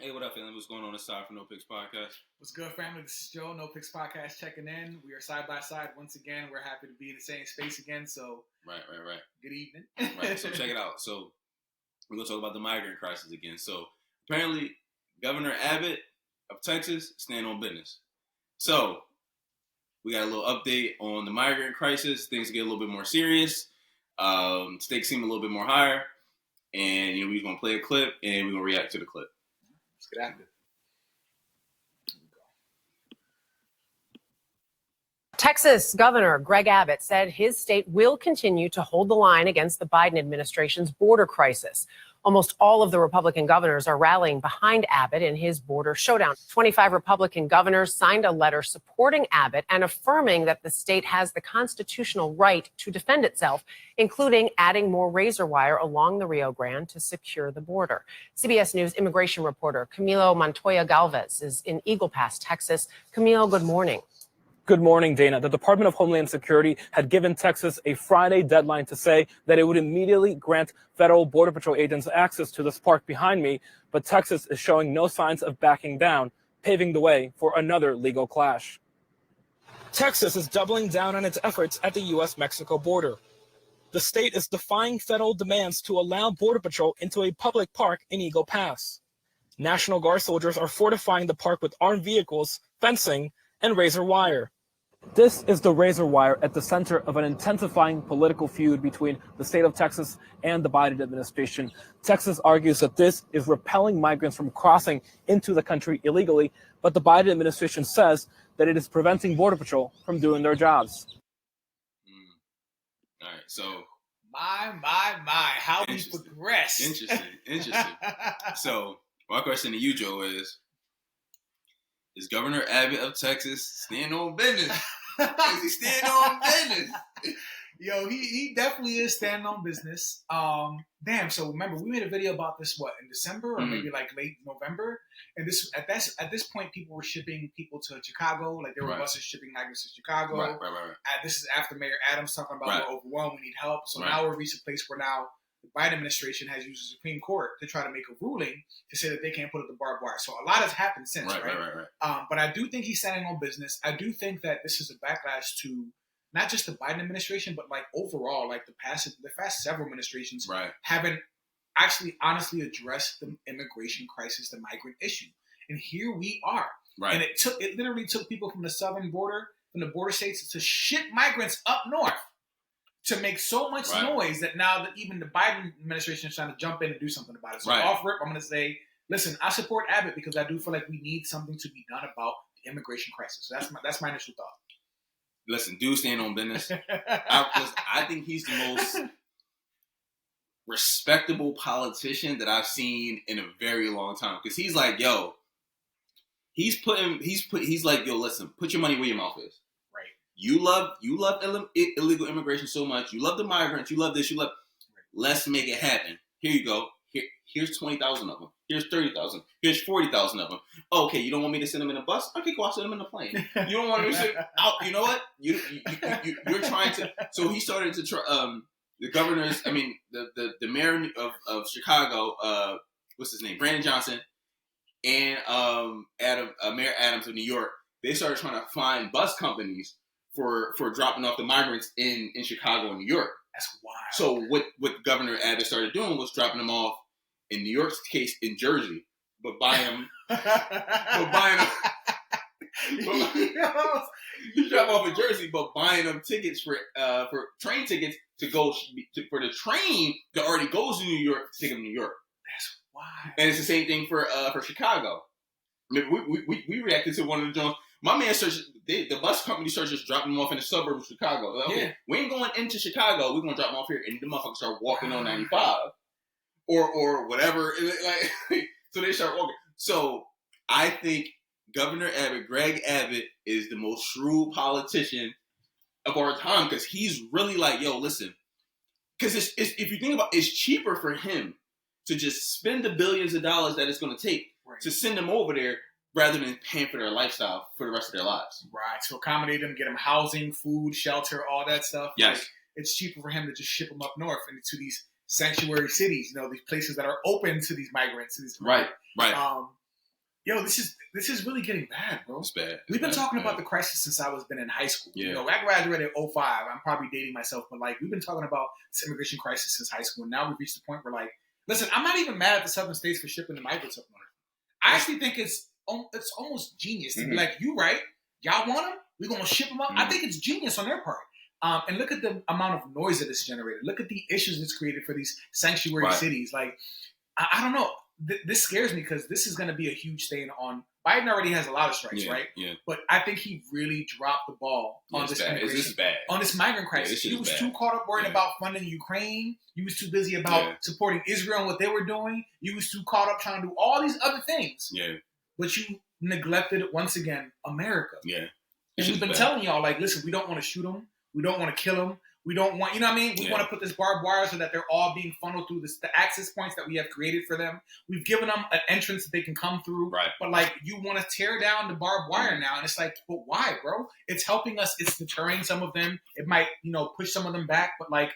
Hey, what up, family? What's going on? It's Ty from No Picks Podcast. What's good, family? This is Joe, No Picks Podcast checking in. We are side by side once again. We're happy to be in the same space again. So, Right. good evening. Right. So check it out. So we're gonna talk about the migrant crisis again. So apparently, Governor Abbott of Texas stand on business. So we got a little update on the migrant crisis. Things get a little bit more serious. Stakes seem a little bit more higher, and we're gonna play a clip and we're gonna react to the clip. Let's get active. Texas Governor Greg Abbott said his state will continue to hold the line against the Biden administration's border crisis. Almost all of the Republican governors are rallying behind Abbott in his border showdown. 25 Republican governors signed a letter supporting Abbott and affirming that the state has the constitutional right to defend itself, including adding more razor wire along the Rio Grande to secure the border. CBS News immigration reporter Camilo Montoya Galvez is in Eagle Pass, Texas. Camilo, good morning. Good morning, Dana. The Department of Homeland Security had given Texas a Friday deadline to say that it would immediately grant federal Border Patrol agents access to this park behind me, but Texas is showing no signs of backing down, paving the way for another legal clash. Texas is doubling down on its efforts at the U.S.-Mexico border. The state is defying federal demands to allow Border Patrol into a public park in Eagle Pass. National Guard soldiers are fortifying the park with armed vehicles, fencing, and razor wire. This is the razor wire at the center of an intensifying political feud between the state of Texas and the Biden administration. Texas argues that this is repelling migrants from crossing into the country illegally, but the Biden administration says that it is preventing Border Patrol from doing their jobs. All right, so My, how we progress. Interesting. So my question to you, Joe, is Governor Abbott of Texas stand on business? Is he stand on business? Yo, he definitely is standing on business. Damn. So remember, we made a video about this in December or maybe like late November, and at this point, people were shipping people to Chicago, like there were buses shipping migrants to Chicago. Right. This is after Mayor Adams talking about we're overwhelmed, we need help. So now we've reached a place where now the Biden administration has used the Supreme Court to try to make a ruling to say that they can't put up the barbed wire. So a lot has happened since, right? But I do think he's standing on business. I do think that this is a backlash to not just the Biden administration, but like overall, like the past several administrations haven't actually honestly addressed the immigration crisis, the migrant issue. And here we are. Right. And it literally took people from the southern border, from the border states, to ship migrants up north to make so much noise that now that even the Biden administration is trying to jump in and do something about it. So off rip, I'm going to say, listen, I support Abbott because I do feel like we need something to be done about the immigration crisis. So that's my initial thought. Listen, dude, stand on business. I think he's the most respectable politician that I've seen in a very long time. Because he's like, yo, he's like, yo, listen, put your money where your mouth is. Right. You love illegal immigration so much. You love the migrants. You love this. Let's make it happen. Here you go. Here's 20,000 of them. Here's 30,000. Here's 40,000 of them. Okay, you don't want me to send them in a bus? Okay, go. I'll send them in a plane. You don't want me to send out? You know what? You're trying to. So he started to try. The governors. I mean, the mayor of Chicago. What's his name? Brandon Johnson, and Mayor Adams of New York. They started trying to find bus companies for dropping off the migrants in Chicago and New York. That's wild. So what Governor Abbott started doing was dropping them off, in New York's case, in Jersey, but buying them. You drop off in Jersey, but buying them tickets for train tickets to go for the train that already goes to New York to take them to New York. That's wild. And it's the same thing for Chicago. I mean, we reacted to one of the Jones. My man the bus company starts just dropping them off in the suburbs of Chicago. Like, okay, we ain't going into Chicago. We're going to drop them off here. And the motherfuckers start walking on 95 or whatever. So they start walking. So I think Governor Abbott, Greg Abbott, is the most shrewd politician of our time because he's really like, yo, listen. Because if you think about it, it's cheaper for him to just spend the billions of dollars that it's going to take to send them over there rather than paying for their lifestyle for the rest of their lives. Right. To accommodate them, get them housing, food, shelter, all that stuff. Yes. Like, it's cheaper for him to just ship them up north into these sanctuary cities, these places that are open to these migrants. Right. Yo, this is really getting bad, bro. It's bad. We've been talking about the crisis since I was been in high school. Yeah. You know, I graduated in 05. I'm probably dating myself, but like we've been talking about this immigration crisis since high school, and now we've reached the point where like, listen, I'm not even mad at the southern states for shipping the migrants up north. I actually think it's almost genius to be like, you right, y'all want them, we're gonna ship them up. I think it's genius on their part. And look at the amount of noise that it's generated. Look at the issues it's created for these sanctuary cities. Like, I don't know. This scares me because this is going to be a huge stain on. Biden already has a lot of strikes, right? Yeah. But I think he really dropped the ball on this immigration, on this migrant crisis. He was too caught up worrying about funding Ukraine. He was too busy about supporting Israel and what they were doing. He was too caught up trying to do all these other things. Yeah. But you neglected, once again, America. Yeah. And we've been telling y'all, like, listen, we don't want to shoot them. We don't want to kill them. We don't want, you know what I mean? We want to put this barbed wire so that they're all being funneled through the access points that we have created for them. We've given them an entrance that they can come through. Right. But like, you want to tear down the barbed wire now. And it's like, but why, bro? It's helping us. It's deterring some of them. It might, push some of them back. But like,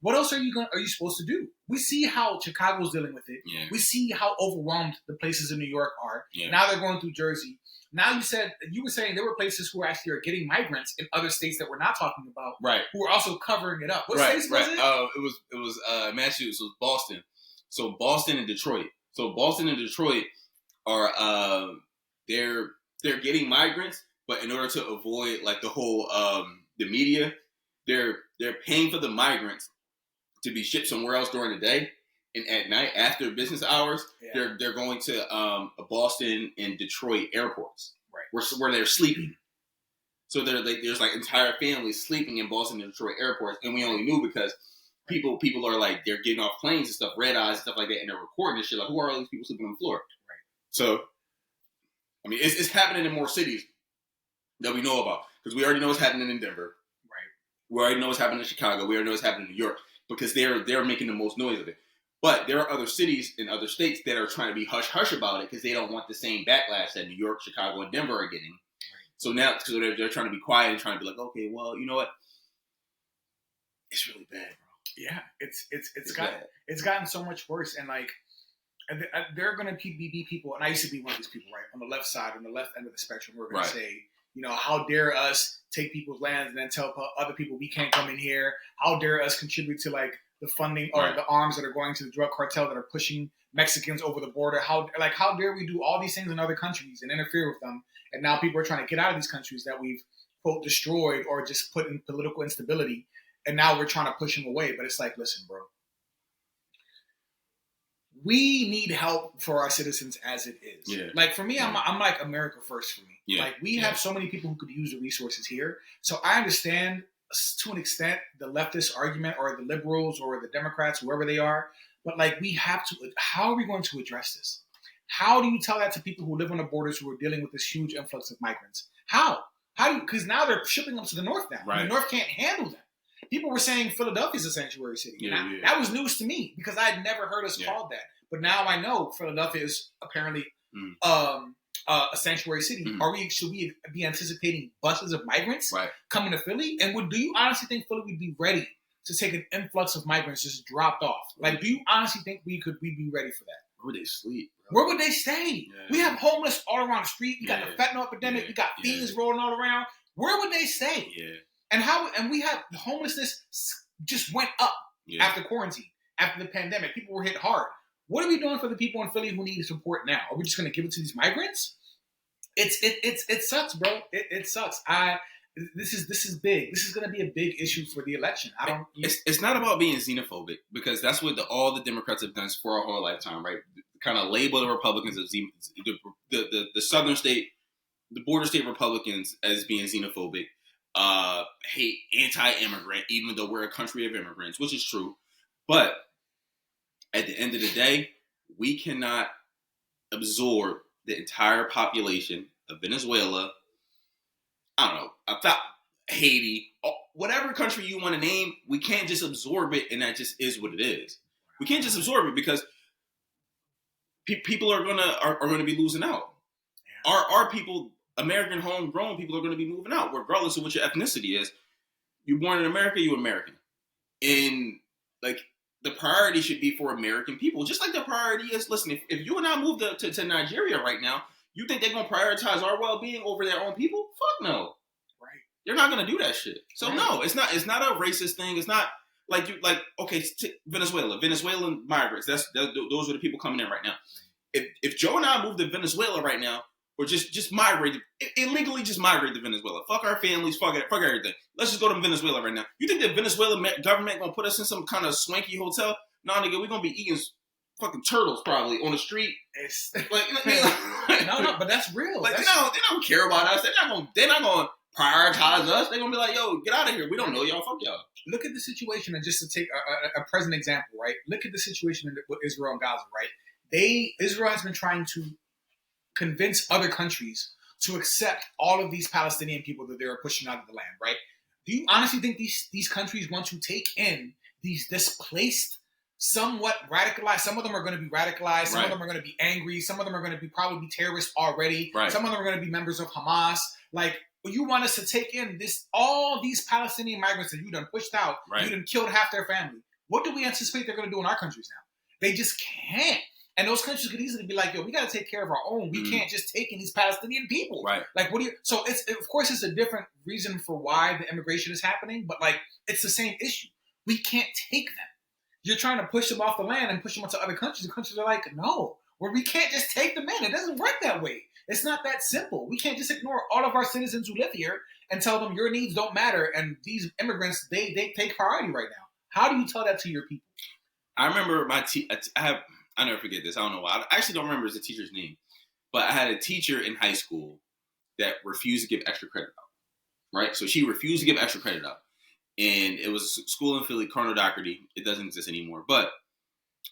what else are you supposed to do? We see how Chicago's dealing with it. Yeah. We see how overwhelmed the places in New York are. Yeah. Now they're going through Jersey. Now you were saying there were places who actually are getting migrants in other states that we're not talking about, right? Who are also covering it up. What states was it? It was Massachusetts. It was Boston. So Boston and Detroit. So Boston and Detroit are they're getting migrants, but in order to avoid like the whole the media, they're paying for the migrants to be shipped somewhere else during the day. And at night, after business hours, they're going to Boston and Detroit airports, right? Where they're sleeping. So there's like entire families sleeping in Boston and Detroit airports, and we only knew because people are like they're getting off planes and stuff, red eyes and stuff like that, and they're recording this shit. Like, who are all these people sleeping on the floor? Right. So, I mean, it's happening in more cities that we know about because we already know what's happening in Denver. Right. We already know what's happening in Chicago. We already know what's happening in New York because they're making the most noise of it. But there are other cities in other states that are trying to be hush-hush about it because they don't want the same backlash that New York, Chicago, and Denver are getting. So now they're trying to be quiet and trying to be like, okay, well, you know what? It's really bad, bro. Yeah, it's gotten so much worse. And like, there are going to be people, and I used to be one of these people, right? On the left side, on the left end of the spectrum, we're going to say, how dare us take people's lands and then tell other people we can't come in here? How dare us contribute to like the funding or the arms that are going to the drug cartel that are pushing Mexicans over the border? How dare we do all these things in other countries and interfere with them? And now people are trying to get out of these countries that we've, quote, destroyed or just put in political instability. And now we're trying to push them away. But it's like, listen, bro, we need help for our citizens as it is. Yeah. Like for me, I'm like America first for me. Yeah. Like we have so many people who could use the resources here. So I understand to an extent the leftist argument or the liberals or the Democrats, whoever they are. But like we have to, how are we going to address this? How do you tell that to people who live on the borders who are dealing with this huge influx of migrants? How do you, because now they're shipping them to the north now. Right. The north can't handle them. People were saying Philadelphia's a sanctuary city. Yeah. That was news to me because I had never heard us called that. But now I know Philadelphia is apparently a sanctuary city. Should we be anticipating buses of migrants coming to Philly? And do you honestly think Philly would be ready to take an influx of migrants just dropped off? Like, do you honestly think we'd be ready for that? Where would they sleep, bro? Where would they stay? Yeah. We have homeless all around the street. We got the fentanyl epidemic. We got fiends rolling all around. Where would they stay? Yeah. And we have homelessness just went up after quarantine, after the pandemic. People were hit hard. What are we doing for the people in Philly who need support now? Are we just going to give it to these migrants? It sucks, bro. It sucks. This is big. This is going to be a big issue for the election. It's not about being xenophobic because that's what all the Democrats have done for our whole lifetime, right? Kind of label the Republicans as the southern state, the border state Republicans as being xenophobic, hate anti-immigrant, even though we're a country of immigrants, which is true. But at the end of the day, we cannot absorb the entire population of Venezuela. I don't know, Haiti, whatever country you want to name, we can't just absorb it, and that just is what it is. We can't just absorb it because people are gonna be losing out. Our people, American homegrown people, are going to be moving out, regardless of what your ethnicity is. You're born in America, you're American, and like the priority should be for American people, just like the priority is. Listen, if you and I move to Nigeria right now, You think they're gonna prioritize our well-being over their own people? Fuck no. Right. They're not gonna do that shit. So no, it's not a racist thing. It's not like Venezuela. Venezuelan migrants. Those are the people coming in right now. If Joe and I moved to Venezuela right now, or just migrate, illegally just migrate to Venezuela. Fuck our families, fuck everything. Let's just go to Venezuela right now. You think the Venezuelan government gonna put us in some kind of swanky hotel? Nah, nigga, we gonna be eating fucking turtles probably on the street. It's like, no, but that's real. Like they don't care about us. They're not gonna prioritize us. They're gonna be like, yo, get out of here. We don't know y'all. Fuck y'all. Look at the situation, and just to take a present example, right? Look at the situation with Israel and Gaza, right? Israel has been trying to convince other countries to accept all of these Palestinian people that they're pushing out of the land, right? Do you honestly think these countries want to take in these displaced, somewhat radicalized? Some of them are going to be radicalized. Some of them are going to be angry. Some of them are going to be probably terrorists already. Right. Some of them are going to be members of Hamas. Like, you want us to take in all these Palestinian migrants that you done pushed out, you done killed half their family. What do we anticipate they're going to do in our countries now? They just can't. And those countries could easily be like, yo, we got to take care of our own. We can't just take in these Palestinian people. Right. Like, so of course, it's a different reason for why the immigration is happening, but like, it's the same issue. We can't take them. You're trying to push them off the land and push them onto other countries. The countries are like, no, we can't just take them in. It doesn't work that way. It's not that simple. We can't just ignore all of our citizens who live here and tell them your needs don't matter. And these immigrants, they take priority right now. How do you tell that to your people? I remember I never forget this. I don't know why. I actually don't remember the teacher's name. But I had a teacher in high school that refused to give extra credit out. Right? So she refused to give extra credit out. And it was a school in Philly, Colonel Doherty. It doesn't exist anymore. But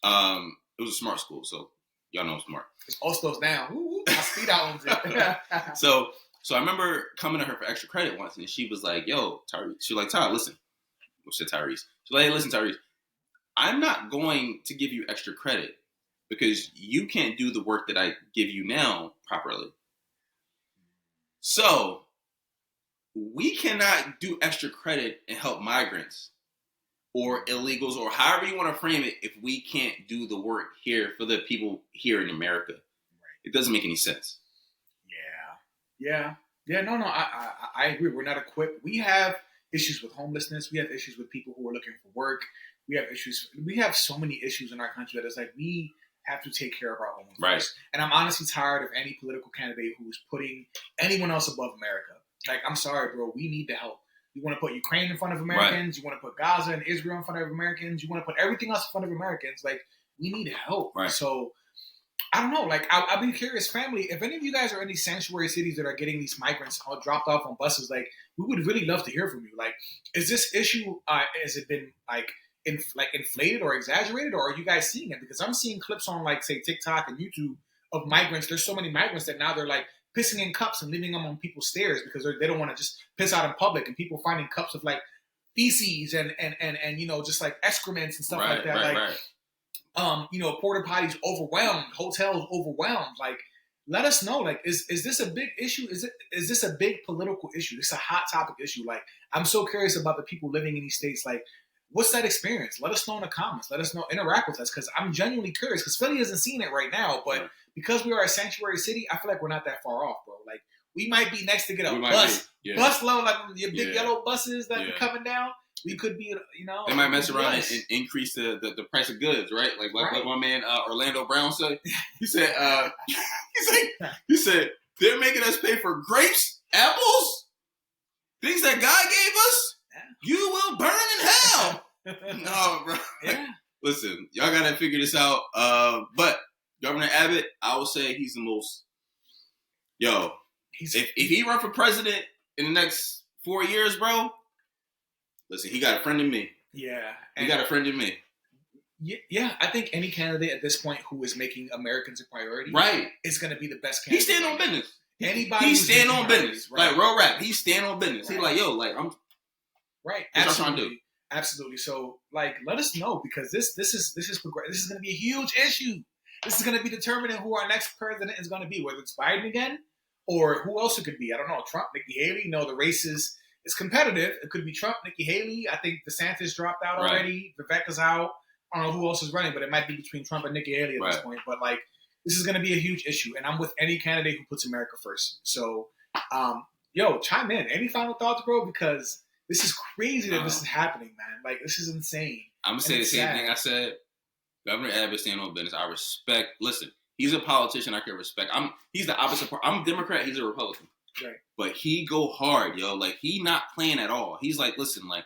it was a smart school. So y'all know I'm smart. It's Oslo's down. Ooh, my speed out owns it. So I remember coming to her for extra credit once. And she was like, yo, Tyrese. She was like, Ty, listen. Well, she said Tyrese. She's like, hey, listen, Tyrese. I'm not going to give you extra credit because you can't do the work that I give you now properly. So we cannot do extra credit and help migrants or illegals or however you want to frame it if we can't do the work here for the people here in America. Right. It doesn't make any sense. Yeah. No, I agree. We're not equipped. We have issues with homelessness. We have issues with people who are looking for work. We have so many issues in our country that it's like we have to take care of our own first. And I'm honestly tired of any political candidate who's putting anyone else above America. Like, I'm sorry, bro. We need to help. You want to put Ukraine in front of Americans. You want to put Gaza and Israel in front of Americans. You want to put everything else in front of Americans. Like, we need help. Right. So, I don't know. Like, I'll be curious, family, if any of you guys are in these sanctuary cities that are getting these migrants all dropped off on buses, like, we would really love to hear from you. Like, is this issue, has it been, inflated or exaggerated, or are you guys seeing it? Because I'm seeing clips on, like, say, TikTok and YouTube of migrants. There's so many migrants that now they're, like, pissing in cups and leaving them on people's stairs because they don't want to just piss out in public, and people finding cups of, like, feces and you know, just, like, excrements and stuff like that. You know, porta potties overwhelmed, hotels overwhelmed. Like, let us know. Like, is this a big issue? Is this a big political issue? It's a hot topic issue. Like, I'm so curious about the people living in these states. Like, what's that experience? Let us know in the comments. Let us know. Interact with us, because I'm genuinely curious. Because Philly isn't seeing it right now, but because we are a sanctuary city, I feel like we're not that far off, bro. Like, we might be next to get a bus load, like your big yellow buses that are coming down. We could be, you know. They might mess around and increase the price of goods, right? Like my man Orlando Brown said. He said, he said they're making us pay for grapes, apples, things that God gave us. You will burn in hell. No, bro. Yeah. Listen, y'all gotta figure this out. But Governor Abbott, I will say he's the most. Yo, if he run for president in the next 4 years, bro. Listen, he got a friend in me. Yeah. He got a friend in me. Yeah, I think any candidate at this point who is making Americans a priority is going to be the best He candidate. stand on business. Anybody he stand on business. Like, real rap. He stand on business. He like, yo, like, I'm... Right. That's what I'm trying to do. Absolutely. So, like, let us know, because this is going to be a huge issue. This is going to be determining who our next president is going to be, whether it's Biden again or who else it could be. I don't know. Trump, Nikki Haley. No, the race is... It's competitive. It could be Trump, Nikki Haley. I think DeSantis dropped out already. Viveka's out. I don't know who else is running, but it might be between Trump and Nikki Haley at this point. But, like, this is going to be a huge issue, and I'm with any candidate who puts America first. So, chime in. Any final thoughts, bro? Because this is crazy that this is happening, man. Like, this is insane. I'm going to say the same thing I said. Governor Abbott stand on business. I respect. Listen, he's a politician I can respect. He's the opposite part. I'm a Democrat. He's a Republican. Right. But he go hard, yo. Like, he not playing at all. He's like, listen, like,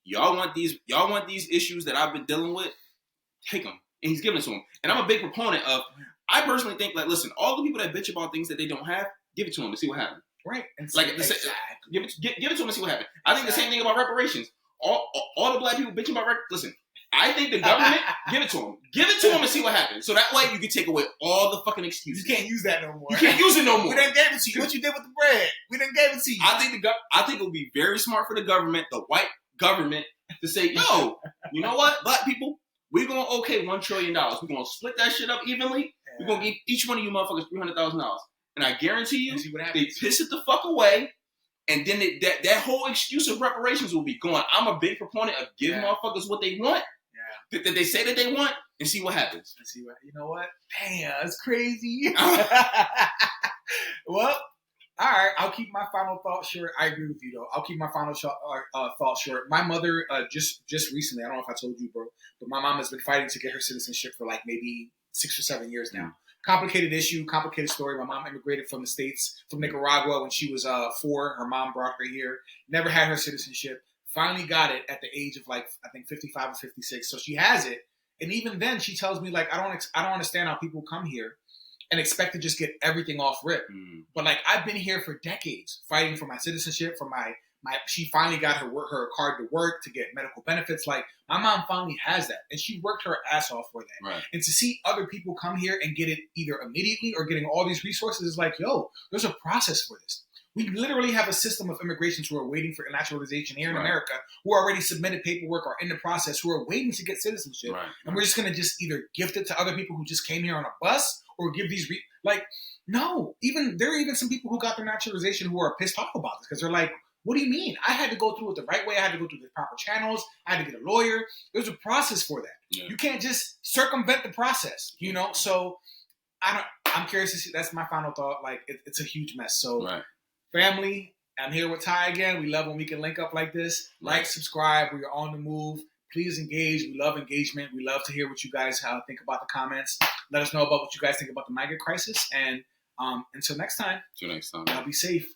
y'all want these issues that I've been dealing with? Take them. And he's giving it to them. And I'm a big proponent of, I personally think, like, listen, all the people that bitch about things that they don't have, give it to them and see what happens. Right. And like, give it to them and see what happens. I think the same thing about reparations. All the black people bitching about listen, I think the government, give it to them. Give it to them and see what happens. So that way you can take away all the fucking excuses. You can't use that no more. You can't use it no more. We done gave it to you. What you did with the bread? We done gave it to you. I think it would be very smart for the government, the white government, to say, yo, you know what, black people, we're going to $1 trillion. We're going to split that shit up evenly. Yeah. We're going to give each one of you motherfuckers $300,000. And I guarantee you, they piss it the fuck away. And then that whole excuse of reparations will be gone. I'm a big proponent of giving motherfuckers what they want. Yeah. That they say that they want, and see what happens. And see what, you know what? Damn, that's crazy. Well, all right. I'll keep my final thought short. I agree with you, though. I'll keep my final thought short. My mother, just recently, I don't know if I told you, bro, but my mom has been fighting to get her citizenship for like maybe 6 or 7 years now. Complicated issue, complicated story. My mom immigrated from the States, from Nicaragua when she was 4. Her mom brought her here. Never had her citizenship. Finally got it at the age of like, I think 55 or 56. So she has it. And even then she tells me like, I don't understand how people come here and expect to just get everything off rip. But like, I've been here for decades fighting for my citizenship, for my she finally got her card to work, to get medical benefits. Like, my mom finally has that. And she worked her ass off for that. Right. And to see other people come here and get it either immediately or getting all these resources is like, yo, there's a process for this. We literally have a system of immigrants who are waiting for naturalization here in America, who already submitted paperwork or in the process, who are waiting to get citizenship. Right. And we're just going to just either gift it to other people who just came here on a bus or give these no. There are even some people who got their naturalization who are pissed off about this because they're like, what do you mean? I had to go through it the right way. I had to go through the proper channels. I had to get a lawyer. There's a process for that. Yeah. You can't just circumvent the process, you know? So I'm curious to see. That's my final thought. Like, it's a huge mess. So family, I'm here with Ty again. We love when we can link up like this. Like, subscribe. We are on the move. Please engage. We love engagement. We love to hear what you guys think about the comments. Let us know about what you guys think about the migrant crisis. And until next time. Until next time. Y'all be safe.